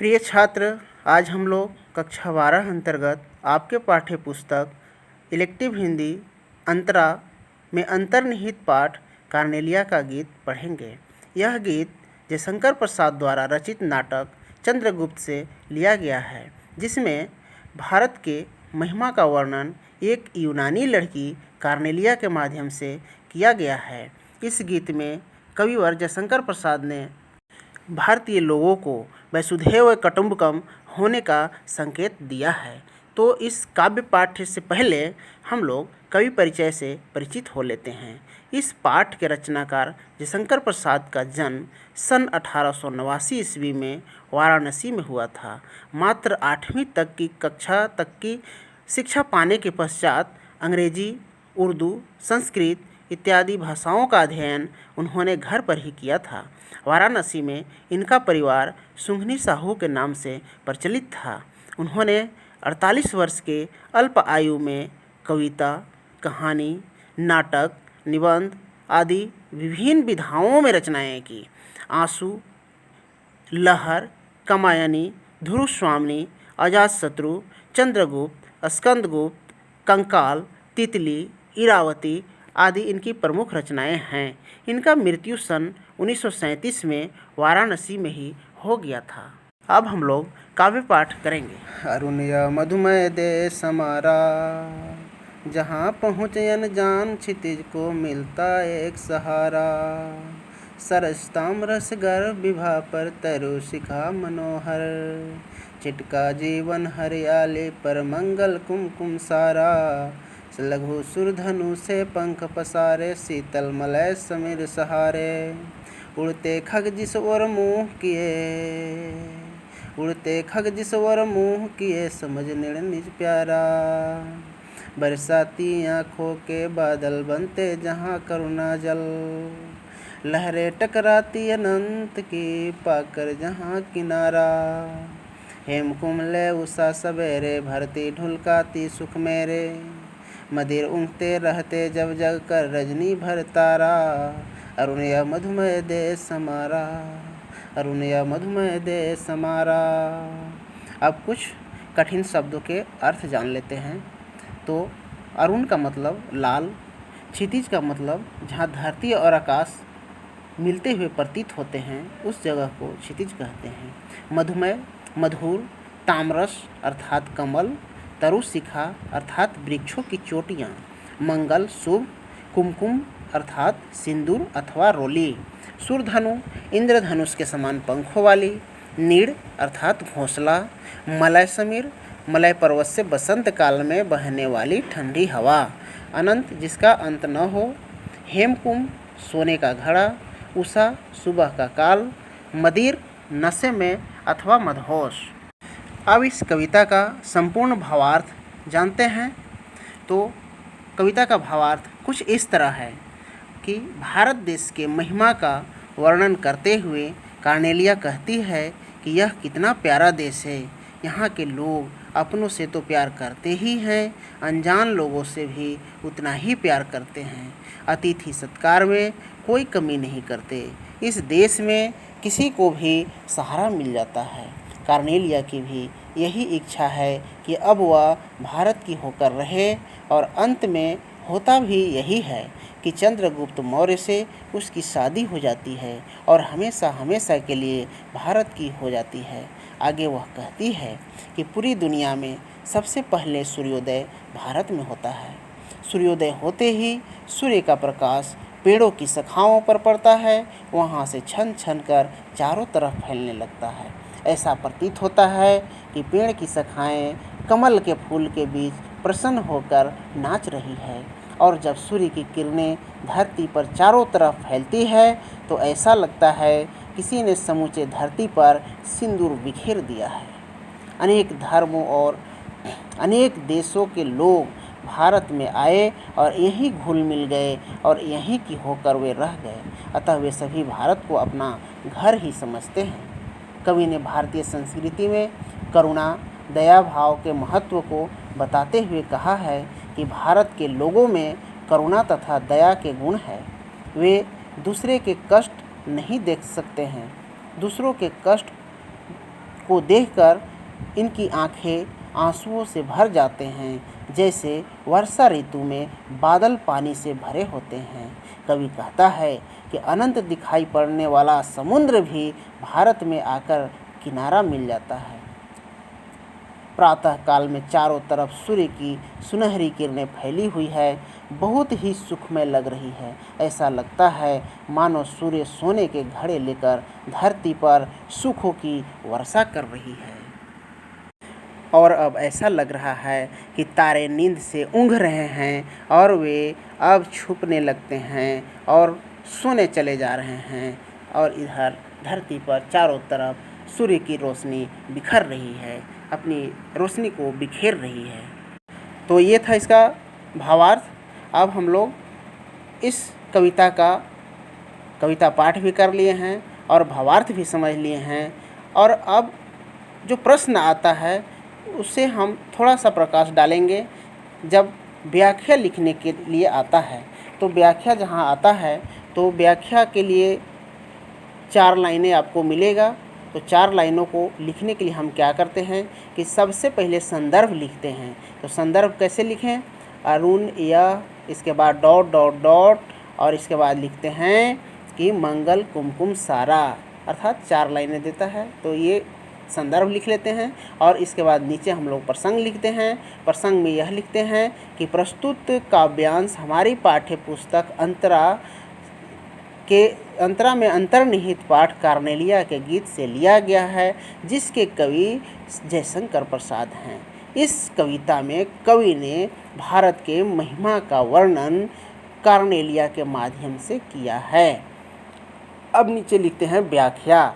प्रिय छात्र, आज हम लोग कक्षा 12 अंतर्गत आपके पाठ्य पुस्तक इलेक्टिव हिंदी अंतरा में अंतर्निहित पाठ कार्नेलिया का गीत पढ़ेंगे। यह गीत जयशंकर प्रसाद द्वारा रचित नाटक चंद्रगुप्त से लिया गया है, जिसमें भारत के महिमा का वर्णन एक यूनानी लड़की कार्नेलिया के माध्यम से किया गया है। इस गीत में कविवर जयशंकर प्रसाद ने भारतीय लोगों को वसुधैव कुटुंबकम होने का संकेत दिया है। तो इस काव्य पाठ से पहले हम लोग कवि परिचय से परिचित हो लेते हैं। इस पाठ के रचनाकार जयशंकर प्रसाद का जन्म सन 1889 ईस्वी में वाराणसी में हुआ था। मात्र 8वीं तक की कक्षा तक की शिक्षा पाने के पश्चात अंग्रेजी, उर्दू, संस्कृत इत्यादि भाषाओं का अध्ययन उन्होंने घर पर ही किया था। वाराणसी में इनका परिवार सुंघनी साहू के नाम से प्रचलित था। उन्होंने 48 वर्ष के अल्प आयु में कविता, कहानी, नाटक, निबंध आदि विभिन्न विधाओं में रचनाएं की। आंसू, लहर, कामायनी, ध्रुवस्वामिनी, अजातशत्रु, चंद्रगुप्त, स्कंदगुप्त, कंकाल, तितली, इरावती आदि इनकी प्रमुख रचनाएं हैं। इनका मृत्यु सन 1937 में वाराणसी में ही हो गया था। अब हम लोग काव्य पाठ करेंगे। अरुणिया मधुमय देश हमारा, जहाँ पहुँचे अनजान क्षितिज को मिलता एक सहारा। सरसताम रसगर विभा पर तरु शिखा मनोहर, चिटका जीवन हरियाली पर मंगल कुमकुम सारा। लघु सुरधनु से पंख पसारे, शीतल मलय समीर सहारे। उड़ते खग जिस ओर मुँह किए, उड़ते खग जिस ओर मुँह किए, समझ निर निज प्यारा। बरसाती आँखों के बादल बनते जहाँ करुणा जल, लहरें टकराती अनंत की पाकर जहाँ किनारा। हेम कुमले उषा सवेरे, भरती ढुलकाती सुख मेरे। मदिर उंगते रहते जब जग कर रजनी भर तारा। अरुणिया मधुमय देश हमारा, अरुणिया मधुमय देश हमारा। अब कुछ कठिन शब्दों के अर्थ जान लेते हैं। तो अरुण का मतलब लाल, क्षितिज का मतलब जहाँ धरती और आकाश मिलते हुए प्रतीत होते हैं उस जगह को क्षितिज कहते हैं। मधुमय मधुर, तामरस अर्थात कमल, तरुशिखा अर्थात वृक्षों की चोटियाँ, मंगल शुभ, कुमकुम अर्थात सिंदूर अथवा रोली, सुरधनु इंद्रधनुष के समान पंखों वाली, नीड़ अर्थात घोंसला, मलय समीर मलय पर्वत से बसंत काल में बहने वाली ठंडी हवा, अनंत जिसका अंत न हो, हेमकुंभ सोने का घड़ा, उषा सुबह का काल, मदिर नशे में अथवा मदहोश। अब इस कविता का संपूर्ण भावार्थ जानते हैं। तो कविता का भावार्थ कुछ इस तरह है कि भारत देश के महिमा का वर्णन करते हुए कार्नेलिया कहती है कि यह कितना प्यारा देश है। यहाँ के लोग अपनों से तो प्यार करते ही हैं, अनजान लोगों से भी उतना ही प्यार करते हैं। अतिथि सत्कार में कोई कमी नहीं करते। इस देश में किसी को भी सहारा मिल जाता है। कार्नेलिया की भी यही इच्छा है कि अब वह भारत की होकर रहे, और अंत में होता भी यही है कि चंद्रगुप्त मौर्य से उसकी शादी हो जाती है और हमेशा हमेशा के लिए भारत की हो जाती है। आगे वह कहती है कि पूरी दुनिया में सबसे पहले सूर्योदय भारत में होता है। सूर्योदय होते ही सूर्य का प्रकाश पेड़ों की शाखाओं पर पड़ता है, वहाँ से छन छन कर चारों तरफ फैलने लगता है। ऐसा प्रतीत होता है कि पेड़ की शाखाएं कमल के फूल के बीच प्रसन्न होकर नाच रही है, और जब सूर्य की किरणें धरती पर चारों तरफ फैलती है तो ऐसा लगता है किसी ने समूचे धरती पर सिंदूर बिखेर दिया है। अनेक धर्मों और अनेक देशों के लोग भारत में आए और यहीं घुल मिल गए और यहीं की होकर वे रह गए, अतः वे सभी भारत को अपना घर ही समझते हैं। कवि ने भारतीय संस्कृति में करुणा, दया भाव के महत्व को बताते हुए कहा है कि भारत के लोगों में करुणा तथा दया के गुण हैं। वे दूसरे के कष्ट नहीं देख सकते हैं, दूसरों के कष्ट को देखकर इनकी आंखें आंसुओं से भर जाते हैं, जैसे वर्षा ऋतु में बादल पानी से भरे होते हैं। कवि कहता है कि अनंत दिखाई पड़ने वाला समुद्र भी भारत में आकर किनारा मिल जाता है। प्रातः काल में चारों तरफ सूर्य की सुनहरी किरणें फैली हुई है, बहुत ही सुखमय लग रही है। ऐसा लगता है मानो सूर्य सोने के घड़े लेकर धरती पर सुखों की वर्षा कर रही है। और अब ऐसा लग रहा है कि तारे नींद से ऊँघ रहे हैं और वे अब छुपने लगते हैं और सोने चले जा रहे हैं। और इधर धरती पर चारों तरफ सूर्य की रोशनी बिखर रही है, अपनी रोशनी को बिखेर रही है। तो ये था इसका भावार्थ। अब हम लोग इस कविता पाठ भी कर लिए हैं और भावार्थ भी समझ लिए हैं। और अब जो प्रश्न आता है उससे हम थोड़ा सा प्रकाश डालेंगे। जब व्याख्या लिखने के लिए आता है तो व्याख्या जहाँ आता है तो व्याख्या के लिए 4 लाइनें आपको मिलेगा। तो 4 लाइनों को लिखने के लिए हम क्या करते हैं कि सबसे पहले संदर्भ लिखते हैं। तो संदर्भ कैसे लिखें? अरुण या इसके बाद डॉट डॉट डॉट और इसके बाद लिखते हैं कि मंगल कुमकुम सारा, अर्थात 4 लाइनें देता है। तो ये संदर्भ लिख लेते हैं और इसके बाद नीचे हम लोग प्रसंग लिखते हैं। प्रसंग में यह लिखते हैं कि प्रस्तुत काव्यांश हमारी पाठ्य पुस्तक अंतरा में अंतर्निहित पाठ कार्नेलिया के गीत से लिया गया है, जिसके कवि जयशंकर प्रसाद हैं। इस कविता में कवि ने भारत के महिमा का वर्णन कार्नेलिया के माध्यम से किया है। अब नीचे लिखते हैं व्याख्या।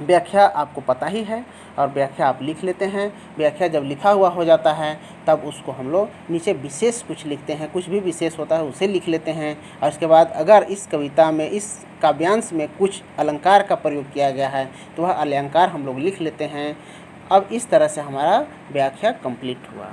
व्याख्या आपको पता ही है और व्याख्या आप लिख लेते हैं। व्याख्या जब लिखा हुआ हो जाता है तब उसको हम लोग नीचे विशेष कुछ लिखते हैं, कुछ भी विशेष होता है उसे लिख लेते हैं। और इसके बाद अगर इस कविता में, इस काव्यांश में कुछ अलंकार का प्रयोग किया गया है तो वह अलंकार हम लोग लिख लेते हैं। अब इस तरह से हमारा व्याख्या कंप्लीट हुआ।